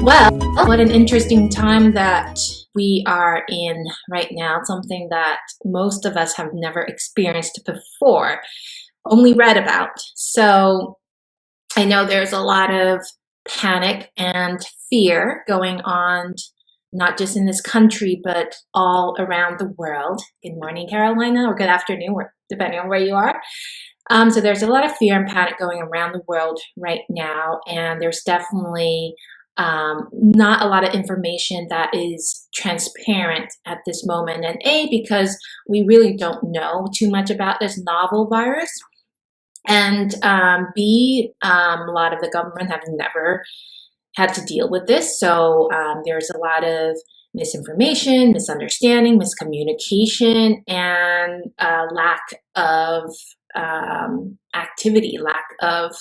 Well, what an interesting time that we are in right now. Something that most of us have never experienced before, only read about. So I know there's a lot of panic and fear going on, not just in this country, but all around the world. Good morning, Carolina, or good afternoon, depending on where you are. So there's a lot of fear and panic going around the world right now, and there's definitely not a lot of information that is transparent at this moment. And because we really don't know too much about this novel virus, and B, a lot of the government have never had to deal with this. So there's a lot of misinformation, misunderstanding, miscommunication, and lack of activity, lack of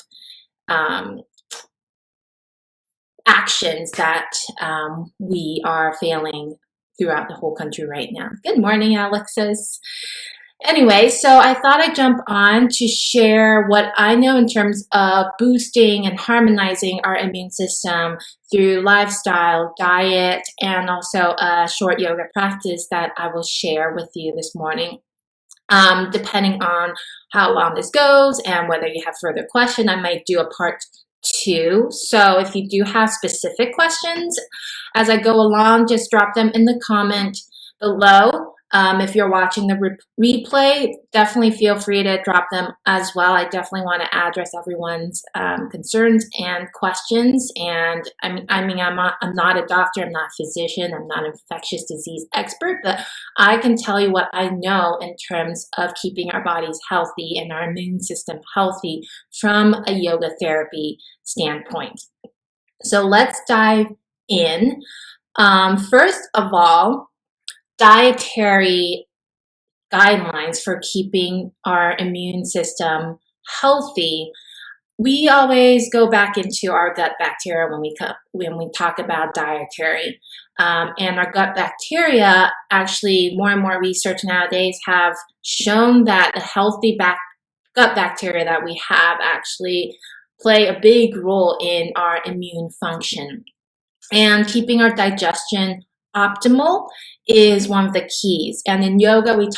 actions that we are failing throughout the whole country right now. Good morning, Alexis. Anyway, so I thought I'd jump on to share what I know in terms of boosting and harmonizing our immune system through lifestyle, diet, and also a short yoga practice that I will share with you this morning. Depending on how long this goes and whether you have further questions, I might do a part 2. So if you do have specific questions as I go along, just drop them in the comment below. If you're watching the replay, definitely feel free to drop them as well. I definitely want to address everyone's concerns and questions. And I'm not a doctor, I'm not a physician, I'm not an infectious disease expert, but I can tell you what I know in terms of keeping our bodies healthy and our immune system healthy from a yoga therapy standpoint. So let's dive in. First of all, dietary guidelines for keeping our immune system healthy. We always go back into our gut bacteria when we talk about dietary. And our gut bacteria, actually, more and more research nowadays have shown that the healthy gut bacteria that we have actually play a big role in our immune function. And keeping our digestion optimal is one of the keys. And in yoga and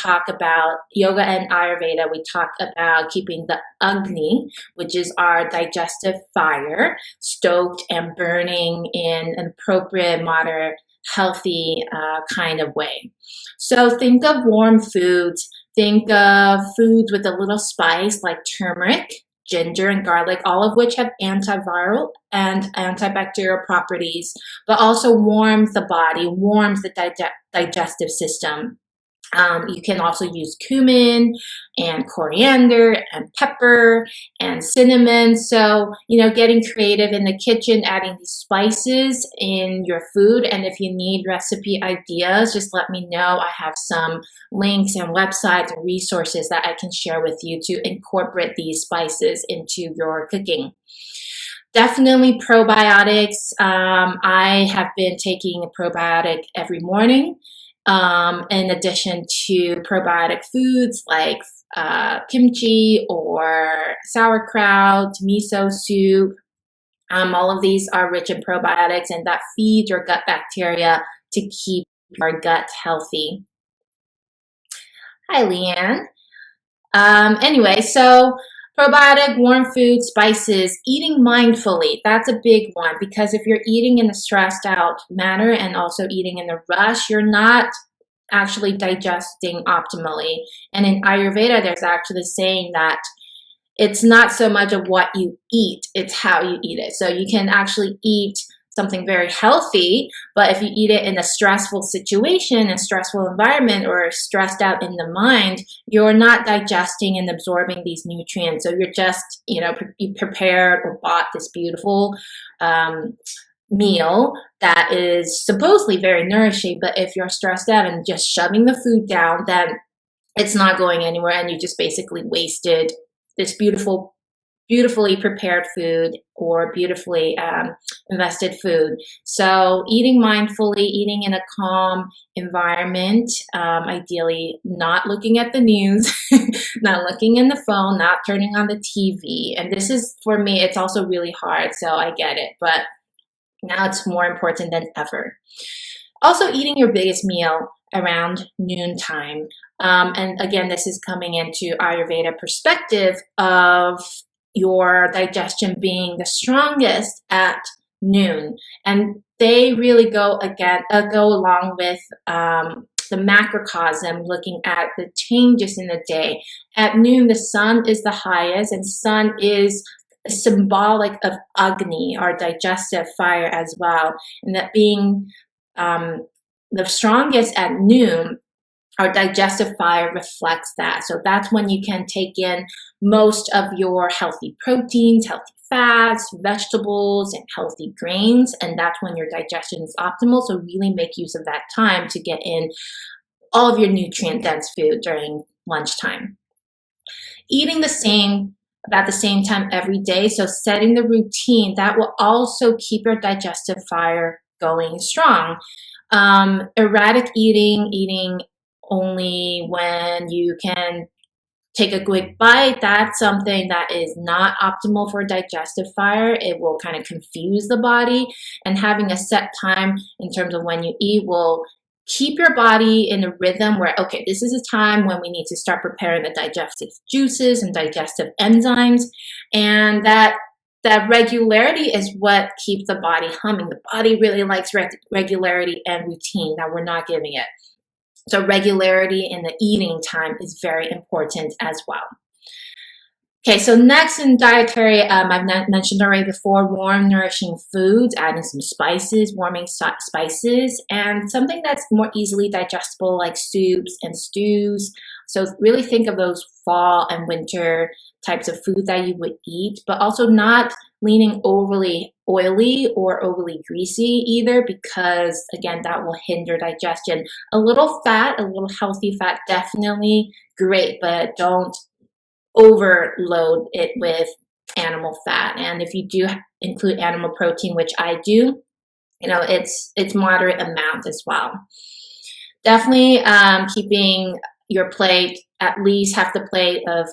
Ayurveda, we talk about keeping the Agni, which is our digestive fire, stoked and burning in an appropriate, moderate, healthy kind of way. So think of warm foods. Think of foods with a little spice like turmeric, ginger, and garlic, all of which have antiviral and antibacterial properties, but also warms the body, warms the digestive system. You can also use cumin and coriander and pepper and cinnamon. So, getting creative in the kitchen, adding these spices in your food. And if you need recipe ideas, just let me know. I have some links and websites and resources that I can share with you to incorporate these spices into your cooking. Definitely probiotics. I have been taking a probiotic every morning. In addition to probiotic foods like kimchi or sauerkraut, miso soup. All of these are rich in probiotics, and that feeds your gut bacteria to keep our gut healthy. Hi, Leanne. Anyway, so probiotic, warm food, spices, eating mindfully. That's a big one, because if you're eating in a stressed out manner and also eating in a rush, you're not actually digesting optimally. And in Ayurveda, there's actually saying that it's not so much of what you eat, it's how you eat it. So you can actually eat something very healthy, but if you eat it in a stressful situation, a stressful environment, or stressed out in the mind, you're not digesting and absorbing these nutrients. So you're just, you prepared or bought this beautiful meal that is supposedly very nourishing, but if you're stressed out and just shoving the food down, then it's not going anywhere, and you just basically wasted this beautifully prepared food or beautifully invested food. So eating mindfully, eating in a calm environment, ideally not looking at the news, not looking in the phone, not turning on the TV. And this is, for me, it's also really hard, so I get it. But Now it's more important than ever. Also, eating your biggest meal around noontime. And again, this is coming into Ayurveda perspective of your digestion being the strongest at noon. And they really go along with the macrocosm, looking at the changes in the day. At noon, the sun is the highest, and sun is symbolic of Agni, our digestive fire as well. And that being the strongest at noon, our digestive fire reflects that. So that's when you can take in most of your healthy proteins, healthy fats, vegetables, and healthy grains. And that's when your digestion is optimal. So really make use of that time to get in all of your nutrient-dense food during lunchtime. Eating about the same time every day, so setting the routine, that will also keep your digestive fire going strong. Erratic eating only when you can take a quick bite, that's something that is not optimal for digestive fire. It will kind of confuse the body, and having a set time in terms of when you eat will keep your body in a rhythm where, okay, this is a time when we need to start preparing the digestive juices and digestive enzymes. And that regularity is what keeps the body humming. The body really likes regularity and routine that we're not giving it. So regularity in the eating time is very important as well. Okay, so next in dietary, I've mentioned already before, warm, nourishing foods, adding some spices, warming spices, and something that's more easily digestible like soups and stews. So really think of those fall and winter types of food that you would eat, but also not leaning overly oily or overly greasy either, because again, that will hinder digestion. A little fat, a little healthy fat, definitely great, but don't overload it with animal fat. And if you do include animal protein, which I do, it's moderate amount as well. Definitely keeping your plate at least half the plate of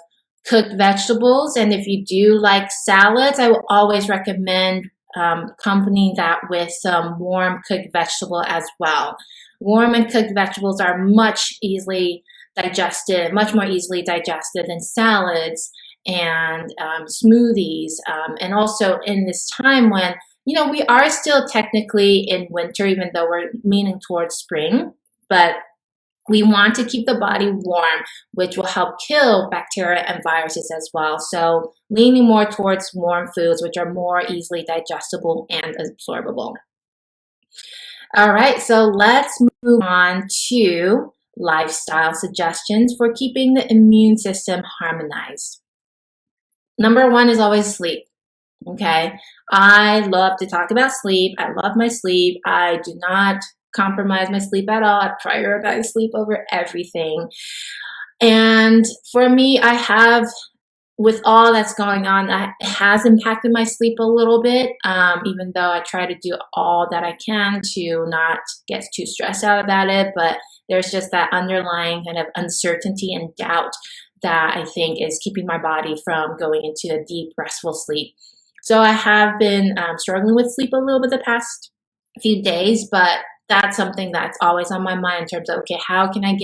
cooked vegetables. And if you do like salads, I will always recommend accompanying that with some warm cooked vegetable as well. Warm and cooked vegetables are much more easily digested than salads and smoothies. And also in this time when, we are still technically in winter, even though we're leaning towards spring, but we want to keep the body warm, which will help kill bacteria and viruses as well. So leaning more towards warm foods, which are more easily digestible and absorbable. All right, so let's move on to lifestyle suggestions for keeping the immune system harmonized. Number one is always sleep. Okay, I love to talk about sleep. I love my sleep. I do not compromise my sleep at all. I prioritize sleep over everything. And for me, with all that's going on, that has impacted my sleep a little bit, even though I try to do all that I can to not get too stressed out about it. But there's just that underlying kind of uncertainty and doubt that I think is keeping my body from going into a deep, restful sleep. So I have been struggling with sleep a little bit the past few days, but that's something that's always on my mind in terms of, okay, how can I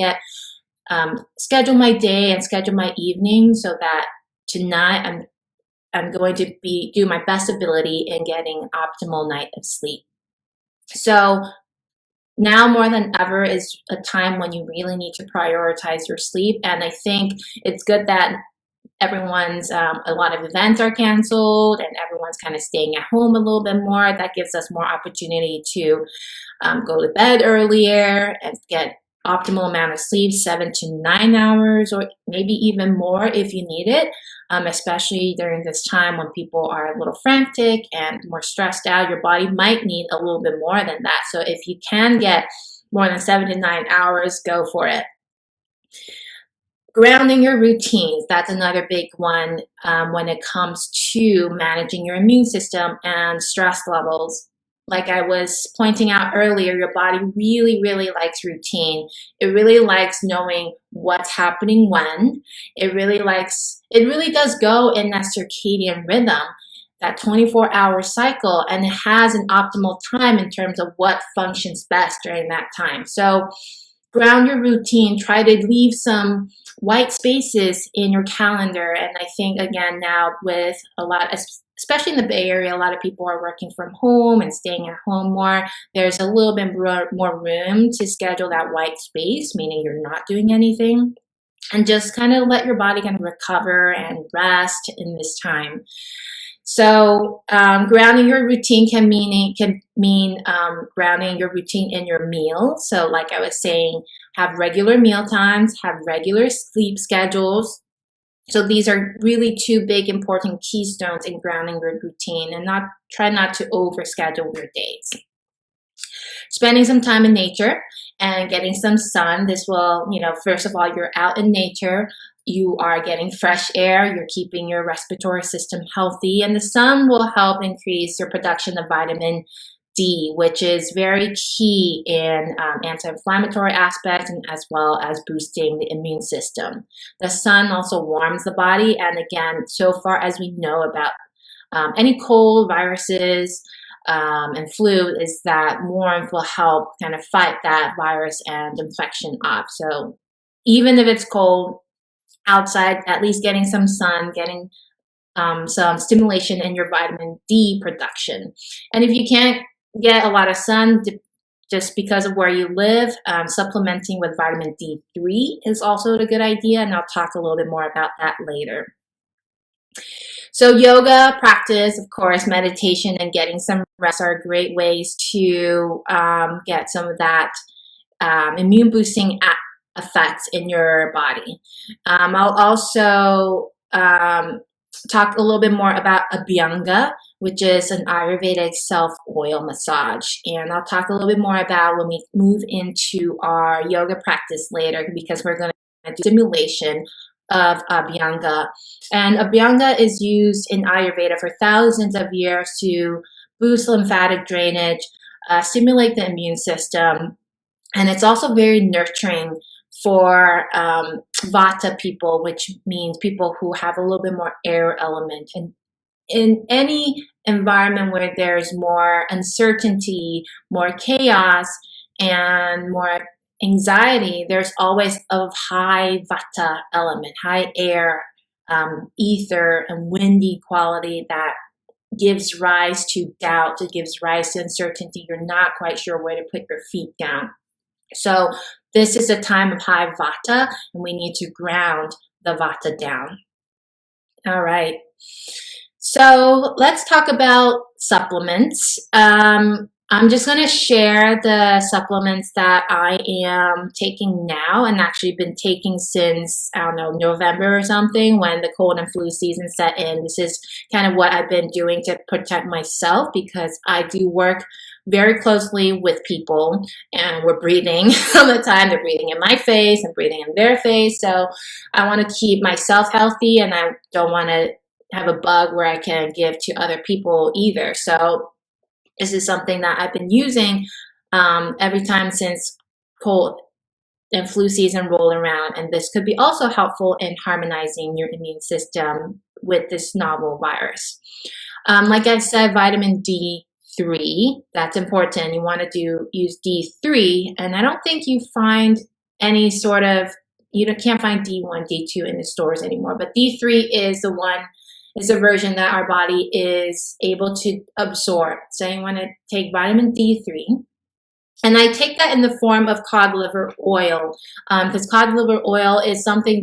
schedule my day and schedule my evening so that tonight I'm going to do my best ability in getting an optimal night of sleep. So now more than ever is a time when you really need to prioritize your sleep. And I think it's good that a lot of events are canceled and everyone's kind of staying at home a little bit more. That gives us more opportunity to go to bed earlier and get optimal amount of sleep, 7 to 9 hours, or maybe even more if you need it, especially during this time when people are a little frantic and more stressed out. Your body might need a little bit more than that. So if you can get more than 7 to 9 hours, go for it. Grounding your routines, that's another big one when it comes to managing your immune system and stress levels. Like I was pointing out earlier, your body really, really likes routine. It really likes knowing what's happening when. It really does go in that circadian rhythm. that 24-hour cycle, and it has an optimal time in terms of what functions best during that time. So ground your routine, try to leave some white spaces in your calendar. And I think, again, now with a lot, especially in the Bay Area, a lot of people are working from home and staying at home more. There's a little bit more room to schedule that white space, meaning you're not doing anything, and just kind of let your body kind of recover and rest in this time. So grounding your routine can mean grounding your routine in your meal. So like I was saying, have regular meal times, have regular sleep schedules. So these are really two big important keystones in grounding your routine, and try not to overschedule your days. Spending some time in nature and getting some sun. This will, first of all, you're out in nature. You are getting fresh air, you're keeping your respiratory system healthy, and the sun will help increase your production of vitamin D, which is very key in anti-inflammatory aspects and as well as boosting the immune system. The sun also warms the body, and again, so far as we know about any cold, viruses, and flu, is that warmth will help kind of fight that virus and infection off. So even if it's cold, outside, at least getting some sun, getting some stimulation in your vitamin D production. And if you can't get a lot of sun just because of where you live, supplementing with vitamin D3 is also a good idea, and I'll talk a little bit more about that later. So yoga practice, of course, meditation, and getting some rest are great ways to get some of that immune boosting effects in your body. I'll also talk a little bit more about Abhyanga, which is an Ayurvedic self-oil massage. And I'll talk a little bit more about when we move into our yoga practice later, because we're going to do simulation of Abhyanga. And Abhyanga is used in Ayurveda for thousands of years to boost lymphatic drainage, stimulate the immune system, and it's also very nurturing for Vata people, which means people who have a little bit more air element. And in any environment where there's more uncertainty, more chaos, and more anxiety, there's always a high Vata element, high air, ether, and windy quality that gives rise to doubt, it gives rise to uncertainty. You're not quite sure where to put your feet down. So this is a time of high Vata, and we need to ground the Vata down. All right. So let's talk about supplements. I'm just going to share the supplements that I am taking now, and actually been taking since, I don't know, November or something, when the cold and flu season set in. This is kind of what I've been doing to protect myself, because I do work very closely with people, and we're breathing all the time. They're breathing in my face and breathing in their face. So I want to keep myself healthy, and I don't want to have a bug where I can give to other people either. So this is something that I've been using every time since cold and flu season roll around. And this could be also helpful in harmonizing your immune system with this novel virus. Like I said, vitamin D3, that's important. You want to use D3, and I don't think you find any sort of, can't find D1, D2 in the stores anymore, but D3 is a version that our body is able to absorb. So you want to take vitamin D3, and I take that in the form of cod liver oil, because cod liver oil is something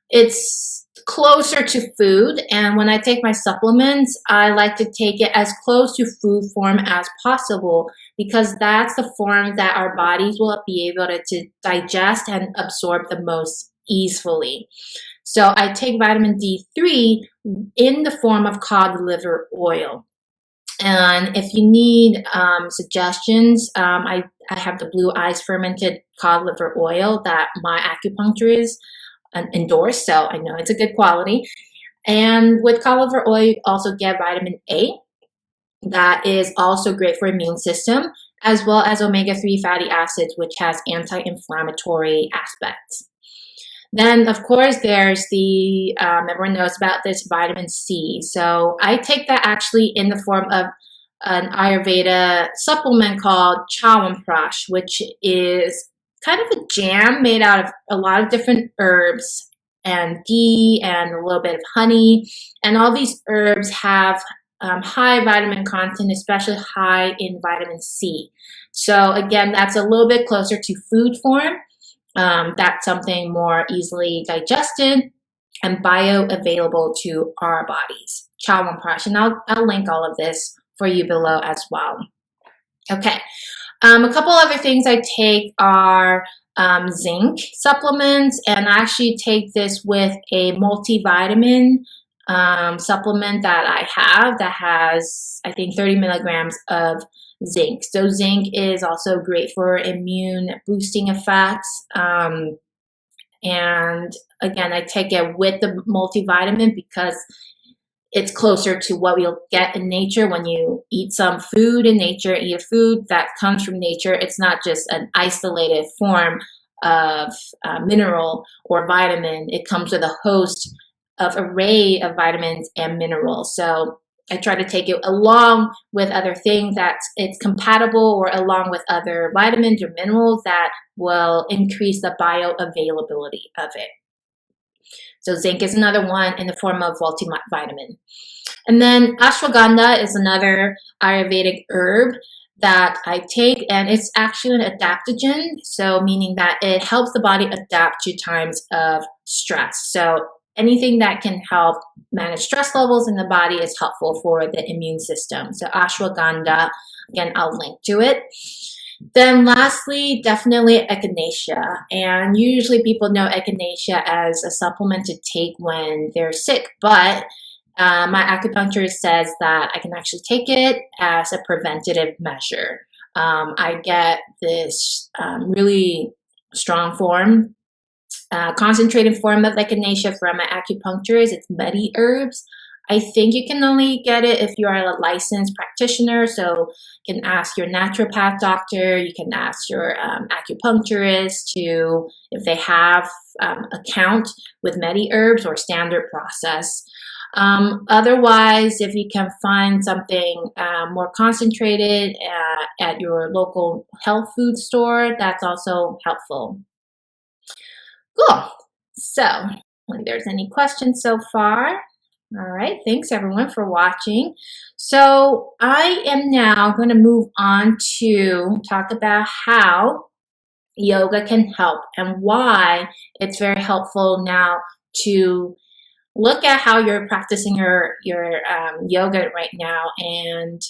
it's closer to food, and when I take my supplements, I like to take it as close to food form as possible, because that's the form that our bodies will be able to digest and absorb the most easily. So I take vitamin D3 in the form of cod liver oil. And if you need suggestions, I have the Blue Eyes fermented cod liver oil that my acupuncturist endorsed, so I know it's a good quality. And with cod liver oil, you also get vitamin A. That is also great for immune system, as well as omega-3 fatty acids, which has anti-inflammatory aspects. Then, of course, there's the, everyone knows about this vitamin C. So I take that actually in the form of an Ayurveda supplement called Chyawanprash, which is kind of a jam made out of a lot of different herbs and ghee and a little bit of honey. And all these herbs have high vitamin content, especially high in vitamin C. So again, that's a little bit closer to food form. That's something more easily digested and bioavailable to our bodies. Chyawanprash, and I'll link all of this for you below as well. Okay, a couple other things I take are zinc supplements, and I actually take this with a multivitamin supplement that I have that has, I think, 30 milligrams of zinc. So zinc is also great for immune boosting effects. And again, I take it with the multivitamin because it's closer to what we'll get in nature when you eat some food in nature, eat a food that comes from nature. It's not just an isolated form of mineral or vitamin. It comes with a host of array of vitamins and minerals. So I try to take it along with other things that it's compatible, or along with other vitamins or minerals that will increase the bioavailability of it. So zinc is another one in the form of multivitamin. And then ashwagandha is another Ayurvedic herb that I take, and it's actually an adaptogen, so meaning that it helps the body adapt to times of stress. So anything that can help manage stress levels in the body is helpful for the immune system. So ashwagandha, again, I'll link to it. Then lastly, definitely echinacea. And usually people know echinacea as a supplement to take when they're sick, but my acupuncturist says that I can actually take it as a preventative measure. I get this really strong form, concentrated form of echinacea from my acupuncturist. It's Medi Herbs. I think you can only get it if you are a licensed practitioner. So you can ask your naturopath doctor, you can ask your acupuncturist to, if they have account with Medi Herbs or standard process. Otherwise, if you can find something more concentrated at your local health food store, that's also helpful. Cool. So, if there's any questions so far. All right, thanks everyone for watching. So I am now going to move on to talk about how yoga can help and why it's very helpful now to look at how you're practicing your yoga right now, and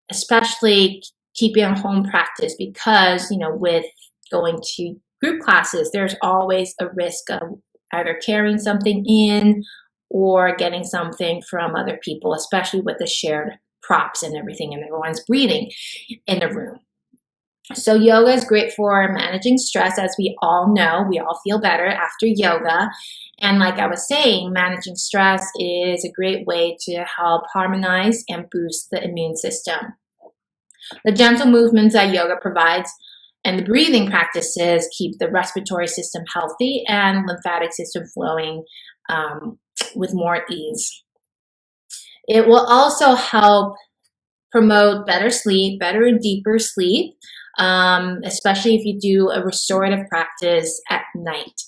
especially keeping a home practice, because with going to group classes, there's always a risk of either carrying something in or getting something from other people, especially with the shared props and everything, and everyone's breathing in the room. So yoga is great for managing stress. As we all know, we all feel better after yoga. And like I was saying, managing stress is a great way to help harmonize and boost the immune system. The gentle movements that yoga provides and the breathing practices keep the respiratory system healthy and lymphatic system flowing with more ease. It will also help promote better sleep, better and deeper sleep, especially if you do a restorative practice at night,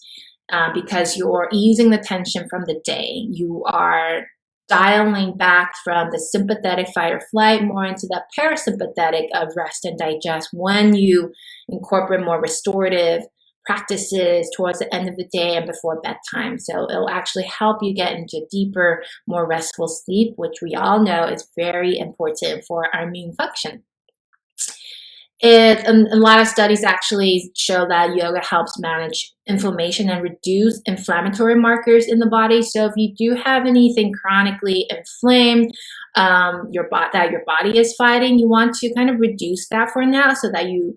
because you're easing the tension from the day. You are dialing back from the sympathetic fight or flight more into the parasympathetic of rest and digest when you incorporate more restorative practices towards the end of the day and before bedtime. So it'll actually help you get into deeper, more restful sleep, which we all know is very important for our immune function. A lot of studies actually show that yoga helps manage inflammation and reduce inflammatory markers in the body. So if you do have anything chronically inflamed, that your body is fighting, you want to kind of reduce that for now, so that you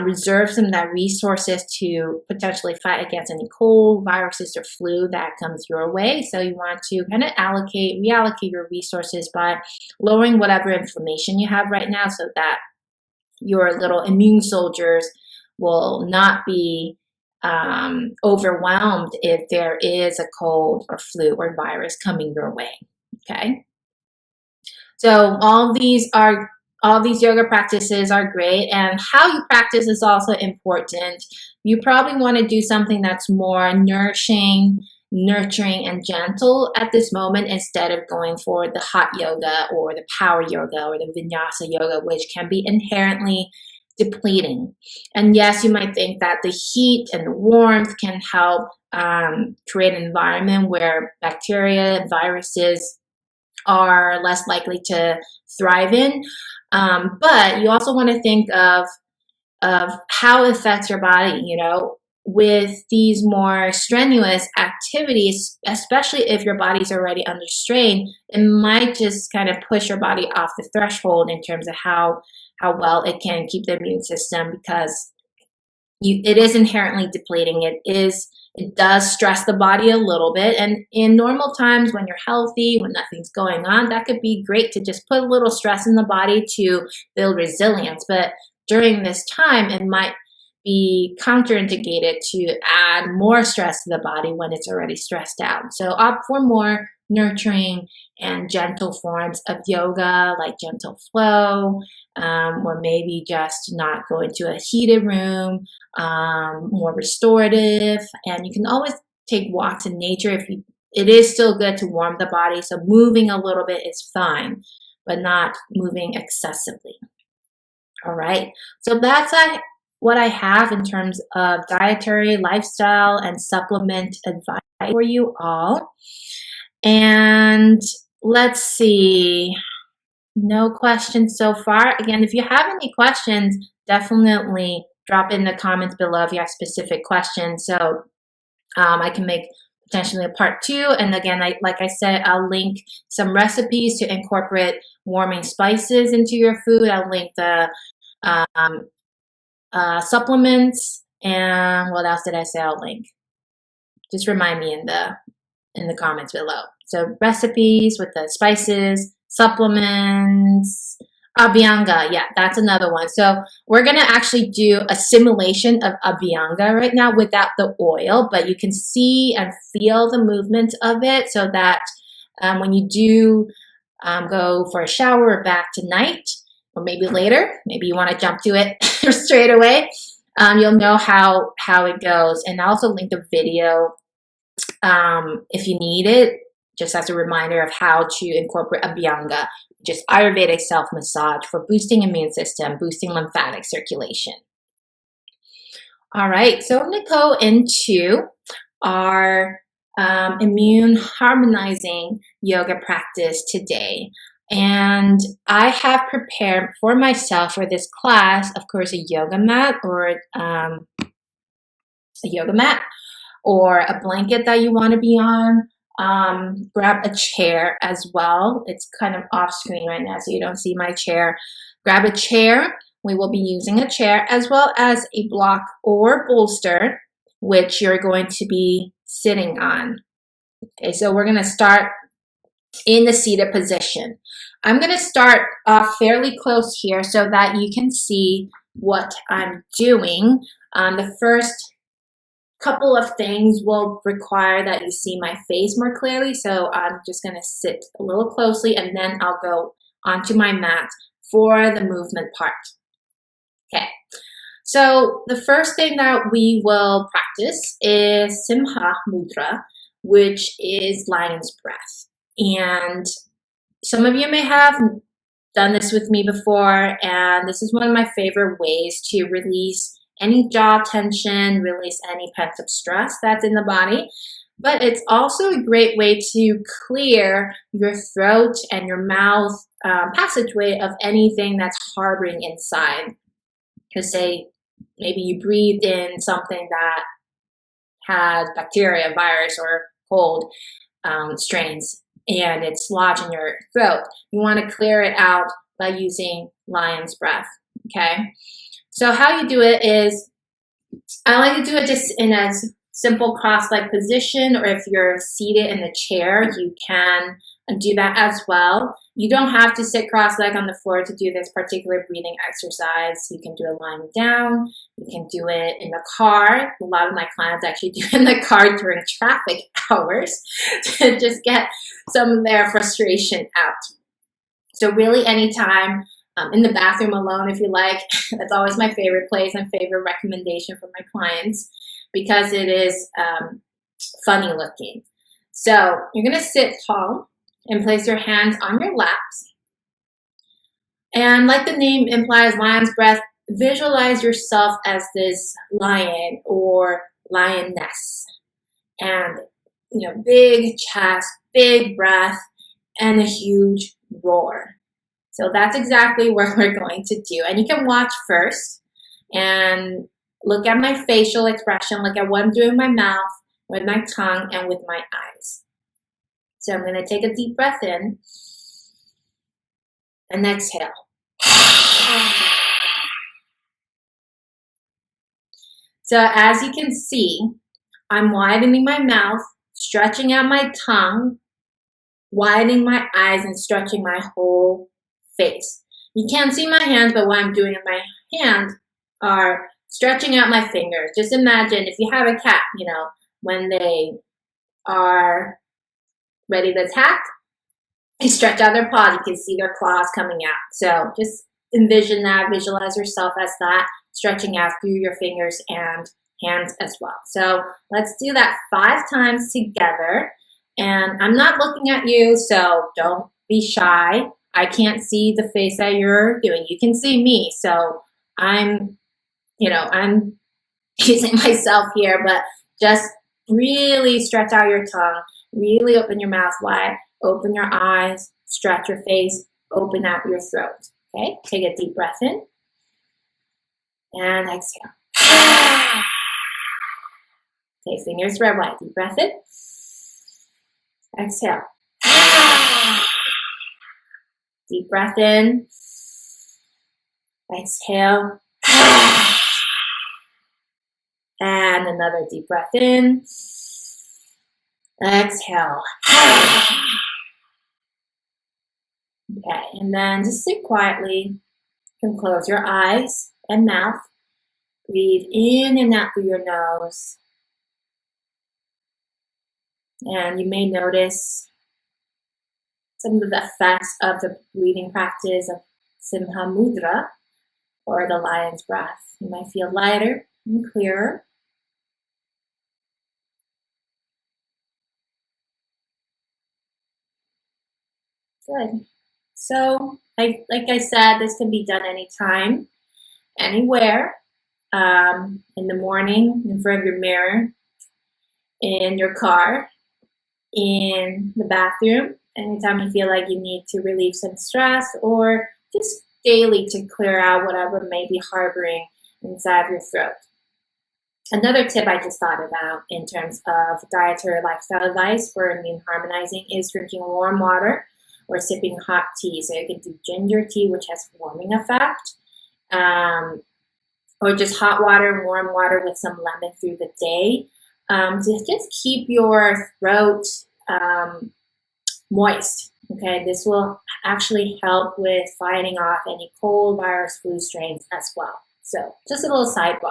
reserve some of that resources to potentially fight against any cold, viruses, or flu that comes your way. So you want to kind of reallocate your resources by lowering whatever inflammation you have right now, so that your little immune soldiers will not be overwhelmed if there is a cold or flu or virus coming your way. Okay. So all these yoga practices are great, and how you practice is also important. You probably want to do something that's more nourishing, nurturing, and gentle at this moment instead of going for the hot yoga or the power yoga or the vinyasa yoga, which can be inherently depleting. And yes, you might think that the heat and the warmth can help create an environment where bacteria and viruses are less likely to thrive in. But you also want to think of how it affects your body, with these more strenuous activities, especially if your body's already under strain, it might just kind of push your body off the threshold in terms of how well it can keep the immune system, because it is inherently depleting. It does stress the body a little bit. And in normal times when you're healthy, when nothing's going on, that could be great to just put a little stress in the body to build resilience. But during this time, it might be counterindicated to add more stress to the body when it's already stressed out. So opt for more nurturing and gentle forms of yoga, like gentle flow, or maybe just not go into a heated room, more restorative. And you can always take walks in nature. It is still good to warm the body, so moving a little bit is fine, but not moving excessively. All right, so that's what I have in terms of dietary, lifestyle, and supplement advice for you all. And let's see, no questions so far. Again, if you have any questions, definitely drop in the comments below if you have specific questions, so I can make potentially a part 2. And again, like I said, I'll link some recipes to incorporate warming spices into your food. I'll link the supplements, and what else did I say I'll link? Just remind me in the comments below. So recipes with the spices, supplements, Abhyanga, yeah, that's another one. So we're going to actually do a simulation of Abhyanga right now without the oil, but you can see and feel the movement of it, so that when you do go for a shower or bath tonight, or maybe later, maybe you want to jump to it straight away, you'll know how it goes. And I'll also link the video if you need it, just as a reminder of how to incorporate Abhyanga, just Ayurvedic self-massage for boosting immune system, boosting lymphatic circulation. All right, so I'm going to go into our immune harmonizing yoga practice today. And I have prepared for myself for this class, of course, a yoga mat or a blanket that you want to be on. Grab a chair as well. It's kind of off screen right now, so you don't see my chair. Grab a chair. We will be using a chair as well as a block or bolster, which you're going to be sitting on. Okay, so we're going to start in the seated position. I'm going to start off fairly close here so that you can see what I'm doing. The first couple of things will require that you see my face more clearly, so I'm just going to sit a little closely, and then I'll go onto my mat for the movement part. Okay, so the first thing that we will practice is Simha Mudra, which is lion's breath. And some of you may have done this with me before, and this is one of my favorite ways to release any jaw tension, release any pent-up stress that's in the body. But it's also a great way to clear your throat and your mouth passageway of anything that's harboring inside. Because say maybe you breathed in something that has bacteria, virus, or cold strains, and it's lodged in your throat. You want to clear it out by using lion's breath, okay? So how you do it is, I like to do it just in a simple cross-legged position, or if you're seated in a chair, you can do that as well. You don't have to sit cross-legged on the floor to do this particular breathing exercise. You can do it lying down. You can do it in the car. A lot of my clients actually do it in the car during traffic hours to just get some of their frustration out. So really anytime, in the bathroom alone if you like. That's always my favorite place and favorite recommendation for my clients because it is funny looking. So you're going to sit tall and place your hands on your laps. And like the name implies, lion's breath, visualize yourself as this lion or lioness. And, you know, big chest, big breath, and a huge roar. So that's exactly what we're going to do. And you can watch first and look at my facial expression, look at what I'm doing with my mouth, with my tongue, and with my eyes. So I'm going to take a deep breath in and exhale. So as you can see, I'm widening my mouth, stretching out my tongue, widening my eyes, and stretching my whole face. You can't see my hands, but what I'm doing in my hands are stretching out my fingers. Just imagine if you have a cat, you know, when they are ready to attack, they stretch out their paws. You can see their claws coming out. So just envision that, visualize yourself as that, stretching out through your fingers and hands as well. So let's do that 5 times together. And I'm not looking at you, so don't be shy. I can't see the face that you're doing. You can see me. So I'm using myself here, but just really stretch out your tongue, really open your mouth wide, open your eyes, stretch your face, open out your throat. Okay, take a deep breath in and exhale. Okay, fingers spread wide, deep breath in, exhale. Deep breath in, exhale, and another deep breath in, exhale. Okay, and then just sit quietly. You can close your eyes and mouth. Breathe in and out through your nose. And you may notice some of the effects of the breathing practice of Simha Mudra, or the lion's breath. You might feel lighter and clearer. Good. So, like I said, this can be done anytime, anywhere, in the morning, in front of your mirror, in your car, in the bathroom, anytime you feel like you need to relieve some stress, or just daily to clear out whatever may be harboring inside your throat. Another tip I just thought about in terms of dietary lifestyle advice for immune harmonizing is drinking warm water or sipping hot tea. So you can do ginger tea, which has a warming effect, or just hot water and warm water with some lemon through the day to just keep your throat moist. Okay, this will actually help with fighting off any cold, virus, flu strains as well. So just a little sidebar.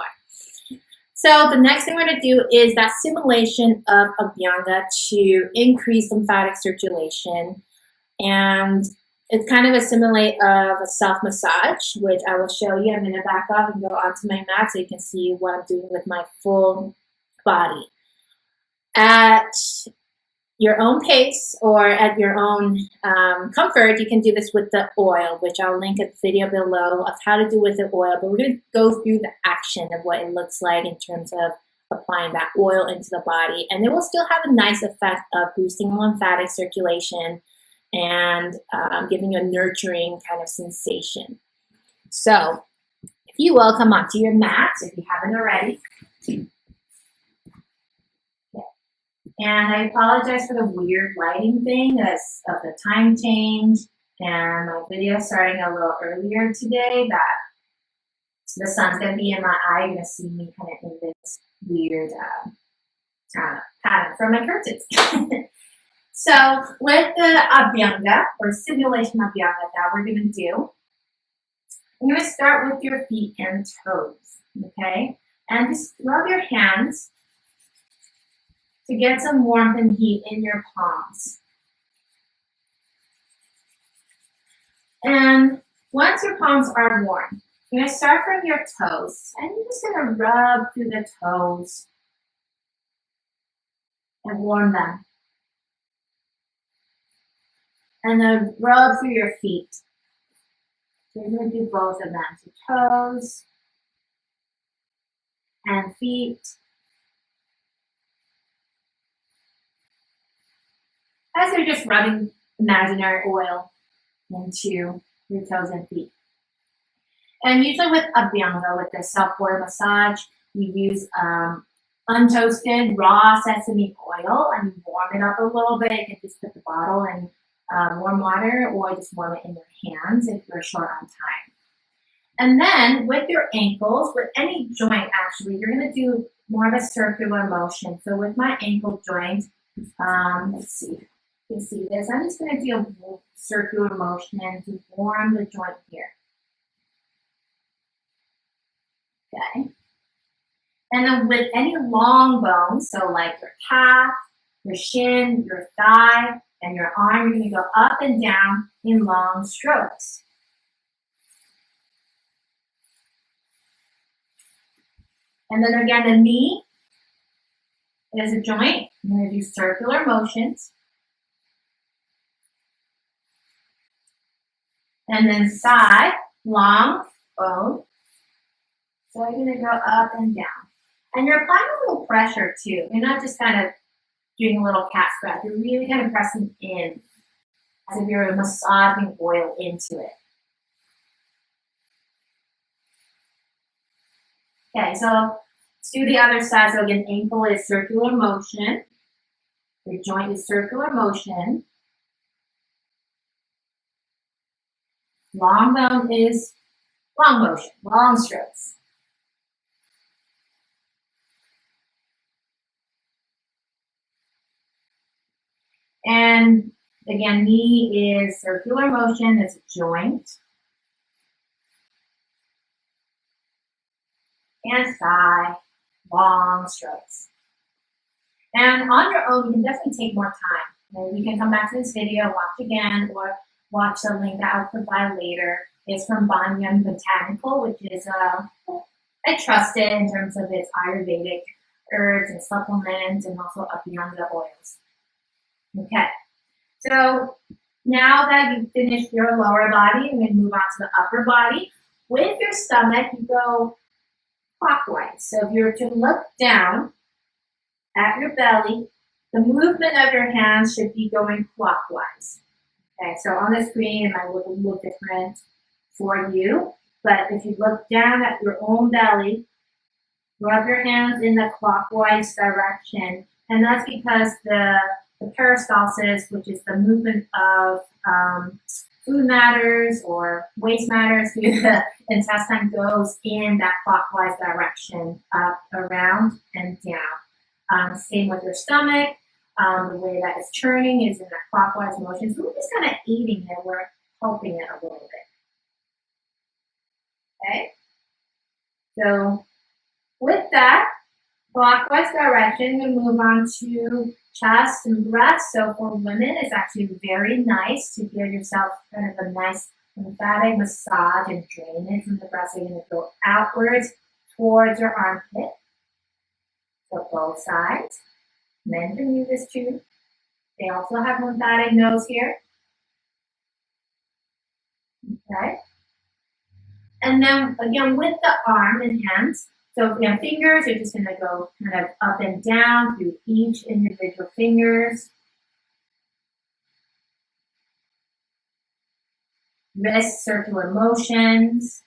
So the next thing we're going to do is that simulation of Abhyanga to increase lymphatic circulation. And it's kind of a simulate of a self-massage, which I will show you. I'm going to back up and go onto my mat so you can see what I'm doing with my full body. At your own pace or at your own comfort, you can do this with the oil, which I'll link a video below of how to do with the oil. But we're going to go through the action of what it looks like in terms of applying that oil into the body. And it will still have a nice effect of boosting lymphatic circulation and giving you a nurturing kind of sensation. So if you will, come onto your mat if you haven't already. And I apologize for the weird lighting thing that's of the time change and my video starting a little earlier today, that the sun's going to be in my eye. You're going to see me kind of in this weird pattern from my curtains. So with the abhyanga or simulation abhyanga that we're going to do, I'm going to start with your feet and toes, okay? And just rub your hands to get some warmth and heat in your palms. And once your palms are warm, you're going to start from your toes, and you're just going to rub through the toes and warm them. And then rub through your feet. So you're going to do both of them. So toes and feet. As you're just rubbing imaginary oil into your toes and feet. And usually with abhyanga, with the self-pour massage, we use untoasted raw sesame oil and warm it up a little bit. You can just put the bottle in warm water or just warm it in your hands if you're short on time. And then with your ankles, with any joint actually, you're going to do more of a circular motion. So with my ankle joint, let's see, you can see this. I'm just going to do a circular motion to warm the joint here. Okay. And then with any long bones, so like your calf, your shin, your thigh, and your arm, you're going to go up and down in long strokes. And then again, the knee is a joint. I'm going to do circular motions. And then side, long bone. So you're going to go up and down. And you're applying a little pressure too. You're not just kind of doing a little cat scratch. You're really kind of pressing in as if you're massaging oil into it. Okay, so let's do the other side. So again, ankle is circular motion. Your joint is circular motion. Long bone is long motion, long strokes. And again, knee is circular motion, it's a joint. And thigh, long strokes. And on your own, you can definitely take more time. You can come back to this video, watch again, or watch the link that I'll provide later. It's from Banyan Botanical, which is I trust it in terms of its Ayurvedic herbs and supplements and also abhyanga oils. Okay, so now that you've finished your lower body, I'm going to move on to the upper body. With your stomach, you go clockwise. So if you're to look down at your belly, the movement of your hands should be going clockwise. Okay, so on the screen, it might look a little different for you, but if you look down at your own belly, rub your hands in the clockwise direction, and that's because the peristalsis, which is the movement of food matters or waste matters through the intestine, goes in that clockwise direction, up, around, and down. Same with your stomach. The way that it's churning is in that clockwise motion. So we're just kind of eating it. We're helping it a little bit. Okay? So with that clockwise direction, we move on to chest and breast. So for women, it's actually very nice to give yourself kind of a nice lymphatic massage and drainage from the breast. So you're going to go outwards towards your armpit. So both sides. Men can do this too. They also have lymphatic nodes here. Okay. And then again with the arm and hands, so if you have fingers, you're just going to go kind of up and down through each individual fingers. Wrist circular motions.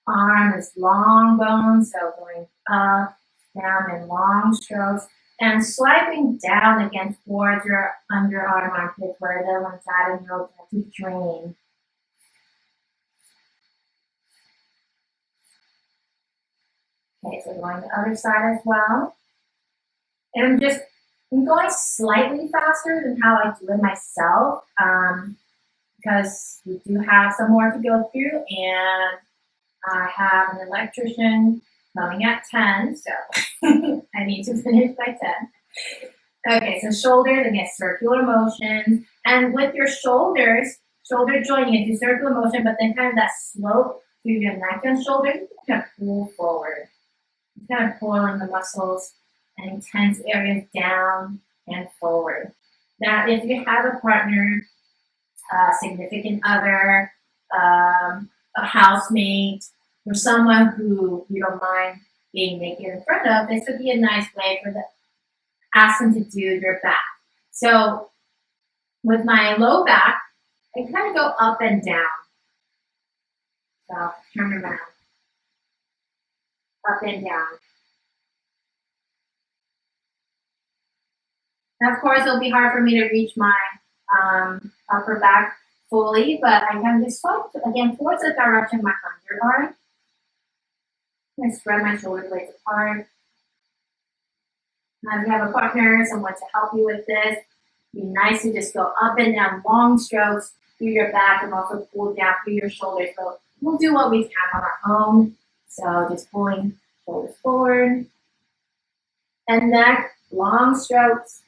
Arm is long bone, so going up, down in long strokes, and swiping down again towards your underarm armpit where the lymphatic nodes have to drain. Okay, so going to the other side as well. And I'm going slightly faster than how I do it myself, because we do have some more to go through, and I have an electrician coming at 10, so I need to finish by 10. Okay, so shoulders, again, circular motion. And with your shoulders, shoulder joint, you do circular motion, but then kind of that slope through your neck and shoulders, you kind of pull forward. You're kind of pulling the muscles and tense areas down and forward. Now, if you have a partner, a significant other, a housemate, or someone who you don't mind being naked in front of, this would be a nice way for the ask them to do your back. So with my low back, I kind of go up and down. So turn around, up and down. Now, of course, it'll be hard for me to reach my upper back fully, but I can just swipe again towards the direction of my underarm. I spread my shoulder blades apart. Now, if you have a partner, someone to help you with this, it'd be nice to just go up and down, long strokes through your back and also pull down through your shoulders. So we'll do what we can on our own. So just pulling shoulders forward and neck, long strokes.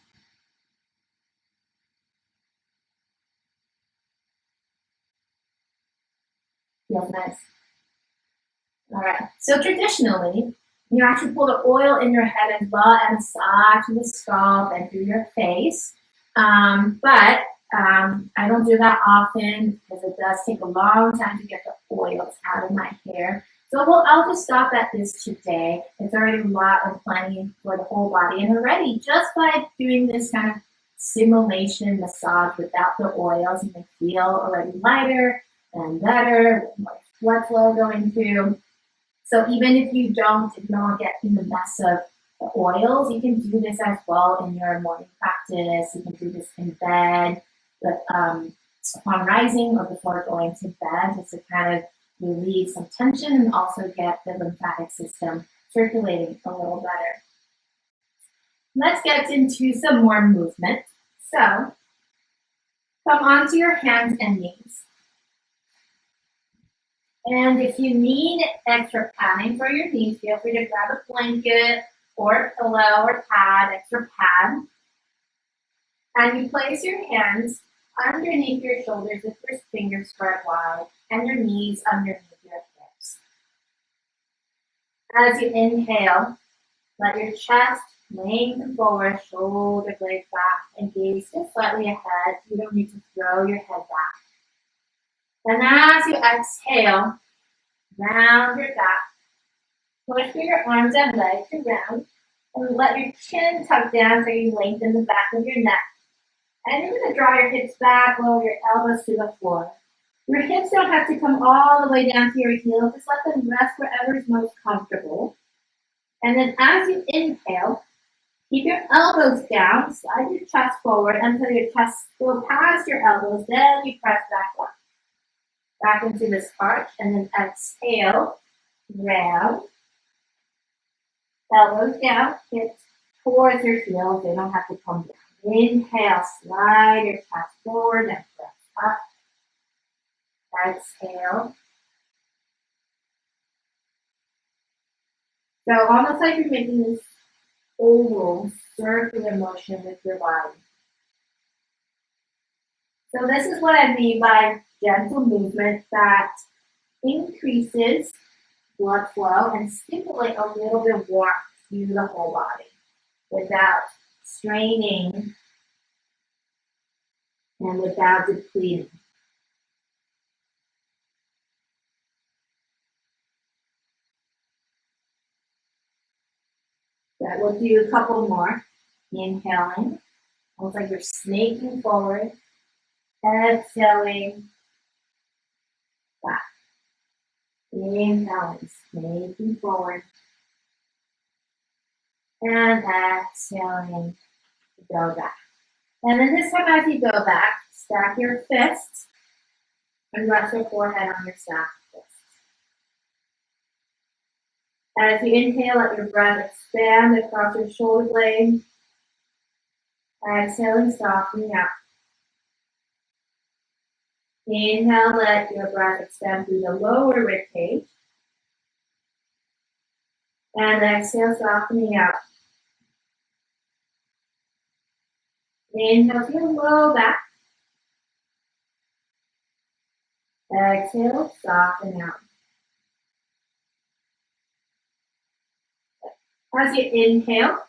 Feels nice. All right. So traditionally, you actually pull the oil in your head as well and massage the scalp and through your face. But I don't do that often because it does take a long time to get the oils out of my hair. So I'll just stop at this today. It's already a lot of planning for the whole body. And already, just by doing this kind of simulation massage without the oils, you can feel already lighter and better, with more blood flow going through. So even if you don't get in the mess of the oils, you can do this as well in your morning practice. You can do this in bed, but upon rising or before going to bed, just to kind of relieve some tension and also get the lymphatic system circulating a little better. Let's get into some more movement. So come onto your hands and knees. And if you need extra padding for your knees, feel free to grab a blanket or a pillow or pad, extra pad. And you place your hands underneath your shoulders with your fingers spread wide and your knees underneath your hips. As you inhale, let your chest lean forward, shoulder blades back, and gaze just slightly ahead. You don't need to throw your head back. And as you exhale, round your back, push through your arms and legs around, and let your chin tuck down so you lengthen the back of your neck. And you're going to draw your hips back, lower your elbows to the floor. Your hips don't have to come all the way down to your heels. Just let them rest wherever is most comfortable. And then as you inhale, keep your elbows down, slide your chest forward until your chest goes past your elbows. Then you press back up. Back into this arch, and then exhale, round, elbows down, hips towards your heels, they don't have to come down. Inhale, slide your chest forward and press up. Exhale. So almost like you're making this oval circular motion with your body. So this is what I mean by gentle movement that increases blood flow and stimulate a little bit of warmth through the whole body without straining and without depleting. That we'll do a couple more. Inhaling, almost like you're snaking forward. Exhaling back. Inhaling, snaking forward. And exhaling to go back. And then this time as you go back, stack your fists and rest your forehead on your stacked fists. As you inhale, let your breath expand across your shoulder blades. Exhaling, softening out. Inhale, let your breath extend through the lower rib cage. And exhale, softening out. Inhale, feel low back. Exhale, soften out. As you inhale,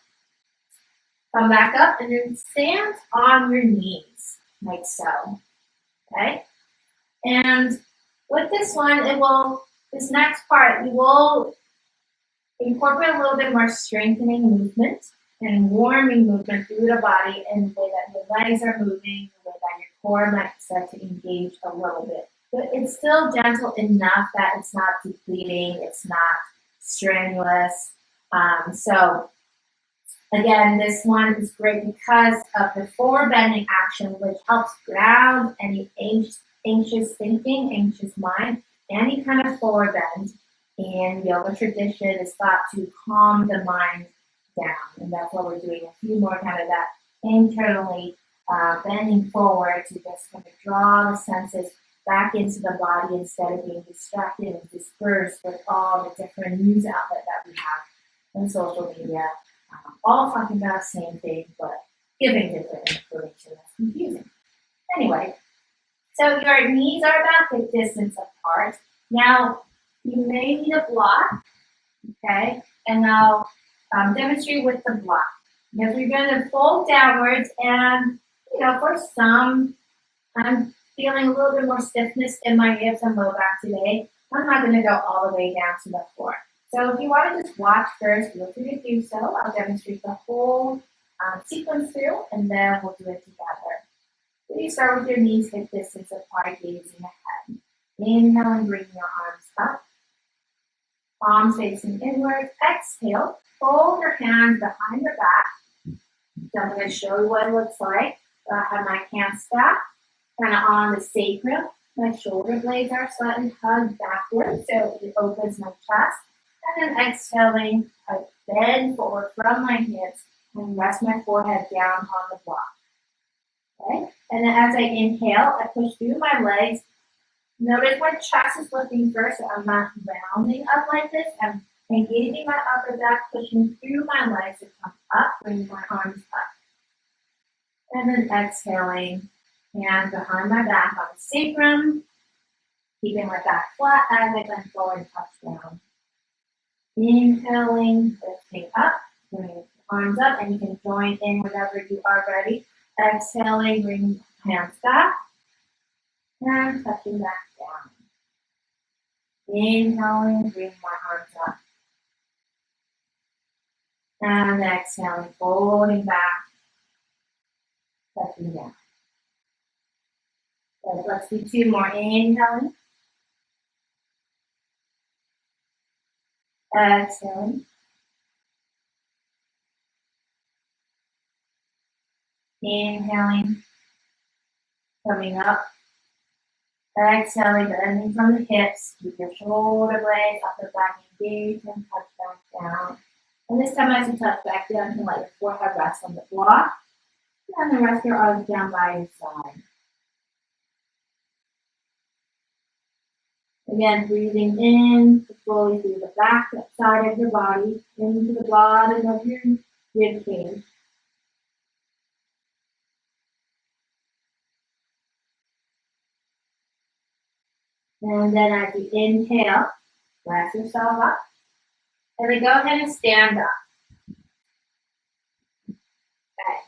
come back up and then stand on your knees, like so. Okay? And with this one, this next part, you will incorporate a little bit more strengthening movement and warming movement through the body in the way that your legs are moving, the way that your core might start to engage a little bit. But it's still gentle enough that it's not depleting, it's not strenuous. So again, this one is great because of the forward bending action, which helps ground any anxious thinking, anxious mind, any kind of forward bend in yoga tradition is thought to calm the mind down. And that's what we're doing. A few more kind of that internally bending forward to just kind of draw the senses back into the body instead of being distracted and dispersed with all the different news outlets that we have on social media. All talking about the same thing, but giving different information that's confusing. Anyway, so your knees are about the distance apart. Now, you may need a block, okay? And I'll demonstrate with the block. Because we're going to fold downwards and, for some, I'm feeling a little bit more stiffness in my hips and low back today. I'm not going to go all the way down to the floor. So if you want to just watch first, feel free to do so. I'll demonstrate the whole sequence through, and then we'll do it together. So you start with your knees hip distance apart, gazing ahead. Inhale and bring your arms up. Palms facing inward. Exhale. Fold your hands behind your back. So I'm going to show you what it looks like. So I have my hands stacked, kind of on the sacrum. My shoulder blades are slightly hugged backwards, so it opens my chest. And then exhaling, I bend forward from my hips and rest my forehead down on the block. Okay? And then as I inhale, I push through my legs. Notice my chest is lifting first, so I'm not rounding up like this. I'm engaging my upper back, pushing through my legs to come up, bringing my arms up. And then exhaling, hands behind my back on the sacrum, keeping my back flat as I bend forward and touch down. Inhaling, lifting up, bringing the arms up, and you can join in whenever you are ready. Exhaling, bring hands back, and touching back down. Inhaling, bring my arms up. And exhaling, folding back, touching down. So let's do two more. Inhaling. Exhaling. Inhaling. Coming up. Exhaling, bending from the hips. Keep your shoulder blades, upper back engaged, and touch back down. And this time as you touch back down, you can let your forehead rest on the block. And then rest your arms down by your side. Again, breathing in slowly through the back side of your body, into the bottom of your rib cage. And then as you inhale, rest yourself up. And then go ahead and stand up. Okay.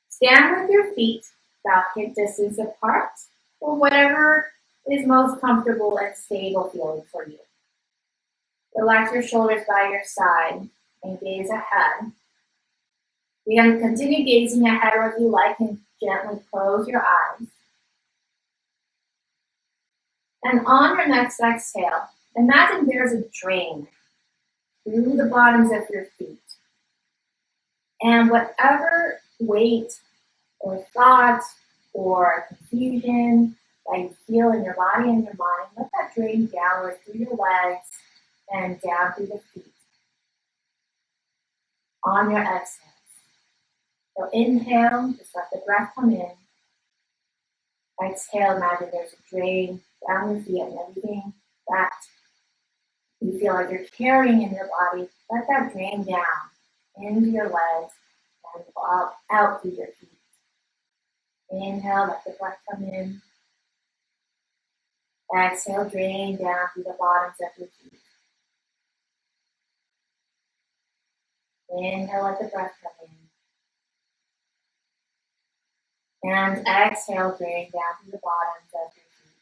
Stand with your feet about hip distance apart, or whatever is most comfortable and stable feeling for you. Relax your shoulders by your side and gaze ahead. You can continue gazing ahead, or if you like, and gently close your eyes. And on your next exhale, imagine there's a drain through the bottoms of your feet. And whatever weight or thought or confusion that you feel in your body and your mind, let that drain downward through your legs and down through the feet. On your exhale. So inhale, just let the breath come in. Exhale, imagine there's a drain down your feet and everything that you feel like you're carrying in your body. Let that drain down into your legs and out through your feet. Inhale, let the breath come in. Exhale, drain down through the bottoms of your feet. Inhale, let the breath come in. And exhale, drain down through the bottoms of your feet.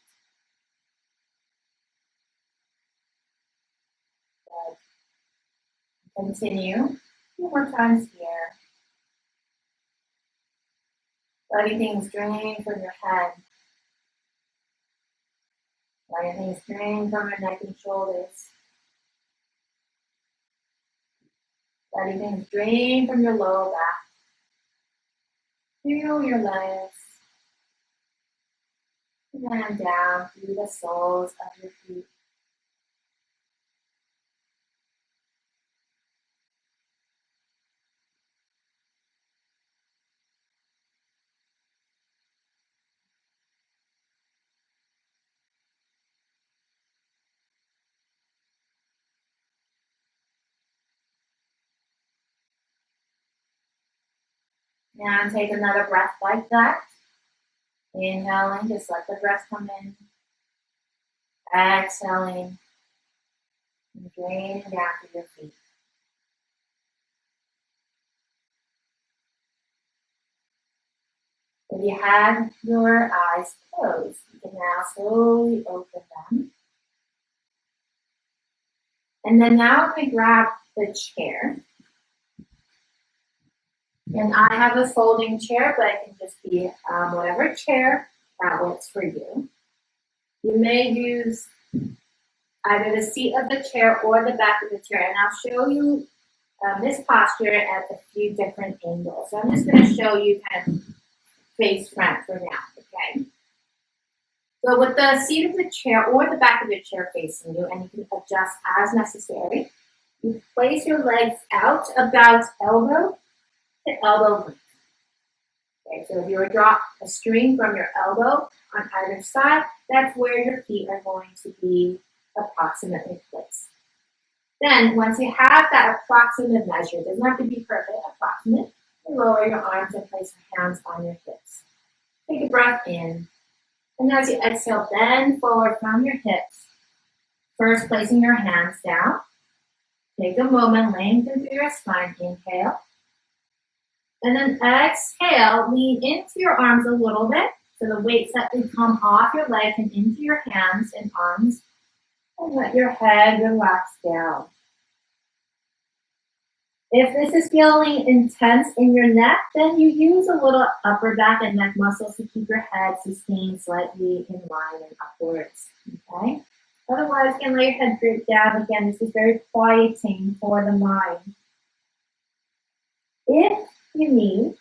Good. Continue. A few more times here. Letting things drain from your head. Letting things drain from your neck and shoulders. Letting things drain from your lower back. Through your legs. And down through the soles of your feet. And take another breath like that. Inhaling, just let the breath come in. Exhaling, and draining down to your feet. If you have your eyes closed, you can now slowly open them. And then now we grab the chair. And I have a folding chair, but it can just be whatever chair that works for you. You may use either the seat of the chair or the back of the chair. And I'll show you this posture at a few different angles. So I'm just going to show you kind of face front for now, okay? So with the seat of the chair or the back of the chair facing you, and you can adjust as necessary, you place your legs out about elbow to elbow length. Okay, so if you were to drop a string from your elbow on either side, that's where your feet are going to be approximately placed. Then, once you have that approximate measure, it doesn't have to be perfect, approximate, you lower your arms and place your hands on your hips. Take a breath in. And as you exhale, bend forward from your hips. First, placing your hands down. Take a moment, lengthen through your spine. Inhale. And then exhale, lean into your arms a little bit. So the weights that they come off your legs and into your hands and arms. And let your head relax down. If this is feeling intense in your neck, then you use a little upper back and neck muscles to keep your head sustained slightly in line and upwards. Okay? Otherwise, you can let your head droop down. Again, this is very quieting for the mind. If you need,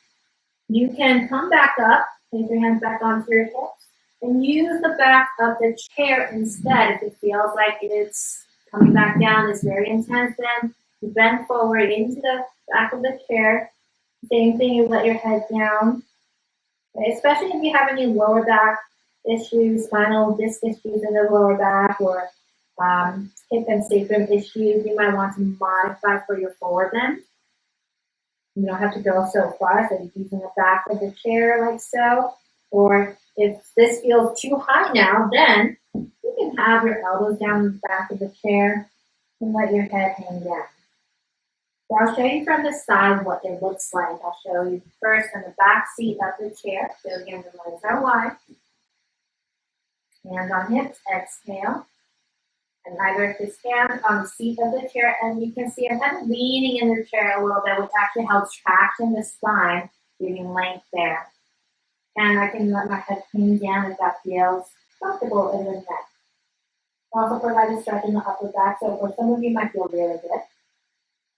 you can come back up, place your hands back onto your hips, and use the back of the chair instead. If it feels like it's coming back down, it's very intense, then you bend forward into the back of the chair. Same thing, you let your head down. Okay, especially if you have any lower back issues, spinal disc issues in the lower back, or hip and sacrum issues, you might want to modify for your forward bend. You don't have to go so far, so you're using the back of the chair like so. Or if this feels too high now, then you can have your elbows down the back of the chair and let your head hang down. So I'll show you from the side what it looks like. I'll show you first on the back seat of the chair. So again, the legs are wide. Hands on hips, exhale. And either just stand on the seat of the chair, and you can see I'm kind of leaning in the chair a little bit, which actually helps traction the spine, giving length there. And I can let my head hang down if that feels comfortable in the neck. Also provide a stretch in the upper back, so for some of you might feel really good.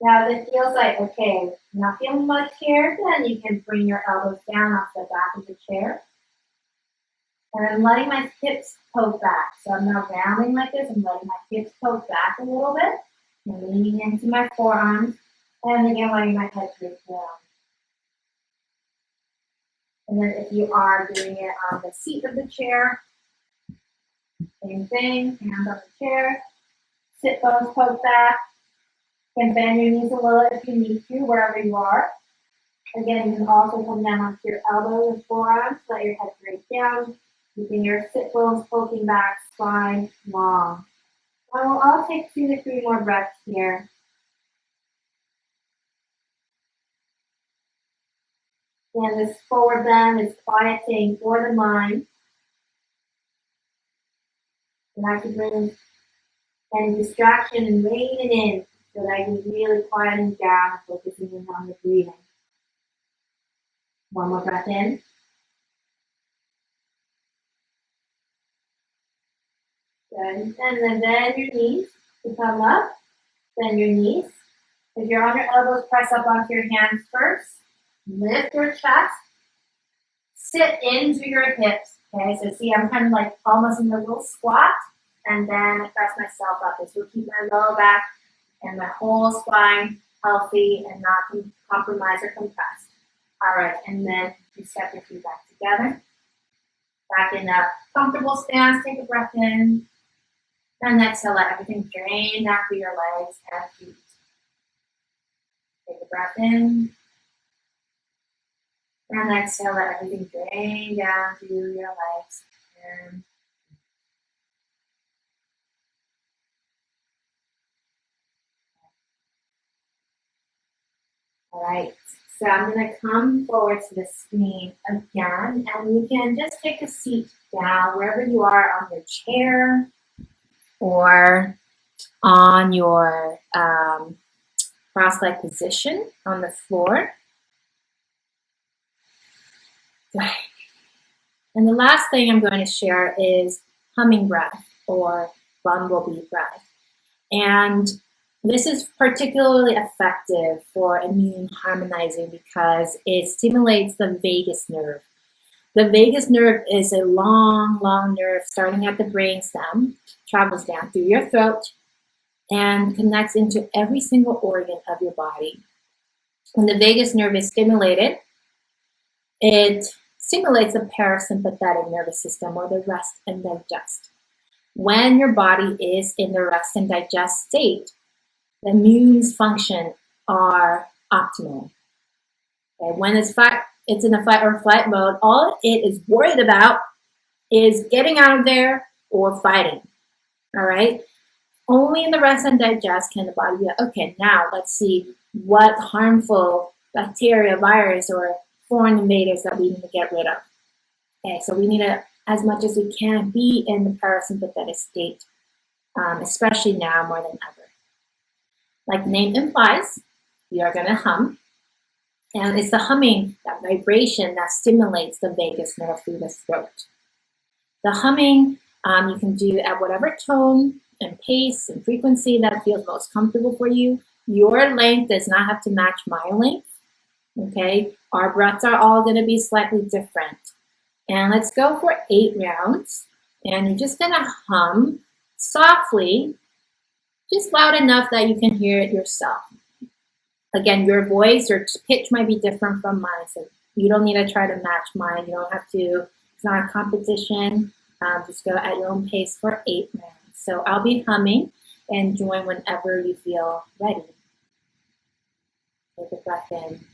Now, if it feels like, okay, I'm not feeling much here, then you can bring your elbows down off the back of the chair. And I'm letting my hips poke back. So I'm not rounding like this. I'm letting my hips poke back a little bit. And leaning into my forearms. And again, letting my head droop down. And then if you are doing it on the seat of the chair, same thing, hands on the chair, sit bones poke back, and bend your knees a little if you need to, wherever you are. Again, you can also come down onto your elbows and forearms, let your head drape down, keeping your sit bones poking back, spine long. I'll take 2 to 3 more breaths here. And this forward bend is quieting for the mind. And I can bring any distraction and rein it in so that I can really quieting down, focusing in on the breathing. One more breath in. Good. And then bend your knees to come up. Bend your knees. If you're on your elbows, press up onto your hands first. Lift your chest. Sit into your hips. Okay, so see, I'm kind of like almost in a little squat. And then I press myself up. This will keep my lower back and my whole spine healthy and not compromised or compressed. All right, and then you step your feet back together. Back in a comfortable stance, take a breath in. And exhale, let everything drain down through your legs and feet. Take a breath in. And exhale, let everything drain down through your legs and all right, so I'm going to come forward to the screen again, and you can just take a seat down wherever you are on your chair or on your cross-leg position on the floor. Good. And the last thing I'm going to share is humming breath or bumblebee breath. And this is particularly effective for immune harmonizing because it stimulates the vagus nerve. The vagus nerve is a long, long nerve starting at the brainstem, travels down through your throat, and connects into every single organ of your body. When the vagus nerve is stimulated, it stimulates the parasympathetic nervous system or the rest and digest. When your body is in the rest and digest state, the immune function are optimal. Okay, when it's in a fight or flight mode, all it is worried about is getting out of there or fighting. All right? Only in the rest and digest can the body be like, okay, now let's see what harmful bacteria, virus, or foreign invaders that we need to get rid of. Okay, so we need to, as much as we can, be in the parasympathetic state, especially now more than ever. Like the name implies, we are going to hum. And it's the humming, that vibration that stimulates the vagus nerve through the throat. The humming you can do at whatever tone and pace and frequency that feels most comfortable for you. Your length does not have to match my length. Okay, our breaths are all going to be slightly different. And let's go for 8 rounds. And you're just going to hum softly, just loud enough that you can hear it yourself. Again, your voice, your pitch might be different from mine, so you don't need to try to match mine. You don't have to. It's not a competition. Just go at your own pace for 8 rounds. So I'll be humming and join whenever you feel ready. Take a breath in.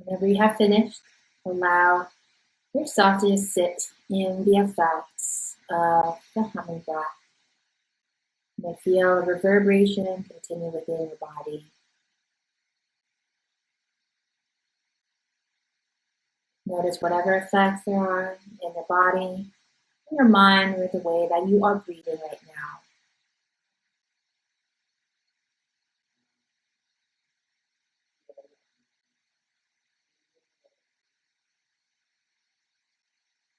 Whenever you have finished, allow yourself to just sit in the effects of the humming breath. You may feel a reverberation continue within your body. Notice whatever effects there are in the body, in your mind, or the way that you are breathing right now.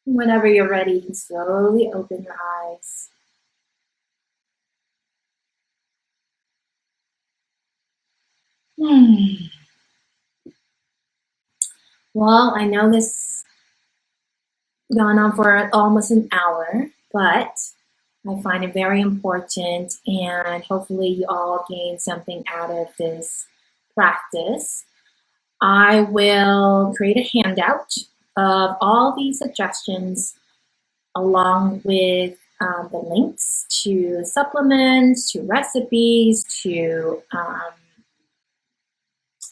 Whenever you're ready, you can slowly open your eyes. Well, I know this gone on for almost an hour, but I find it very important, and hopefully you all gain something out of this practice. I will create a handout of all these suggestions along with the links to supplements, to recipes, to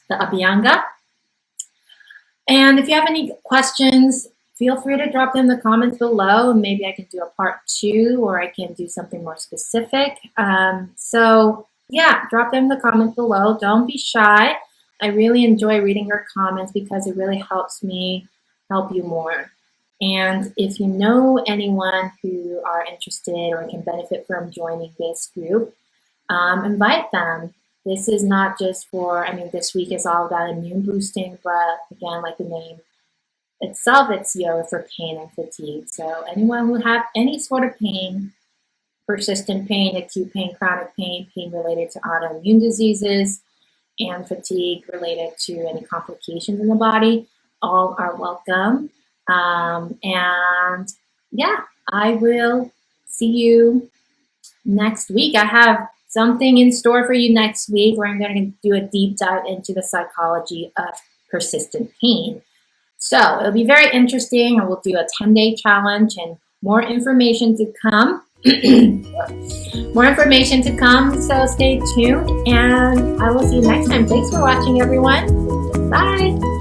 the Abhyanga. And if you have any questions, feel free to drop them in the comments below. Maybe I can do a part 2, or I can do something more specific. So yeah, drop them in the comments below. Don't be shy. I really enjoy reading your comments because it really helps me help you more. And if you know anyone who are interested or can benefit from joining this group, invite them. This is not just for, this week is all about immune boosting, but again, like the name itself, it's yoga for pain and fatigue. So anyone who have any sort of pain, persistent pain, acute pain, chronic pain, pain related to autoimmune diseases, and fatigue related to any complications in the body, all are welcome. And yeah, I will see you next week. I have something in store for you next week where I'm going to do a deep dive into the psychology of persistent pain. So it'll be very interesting, and we'll do a 10-day challenge, and more information to come. More information to come, so stay tuned, and I will see you next time. Thanks for watching, everyone. Bye.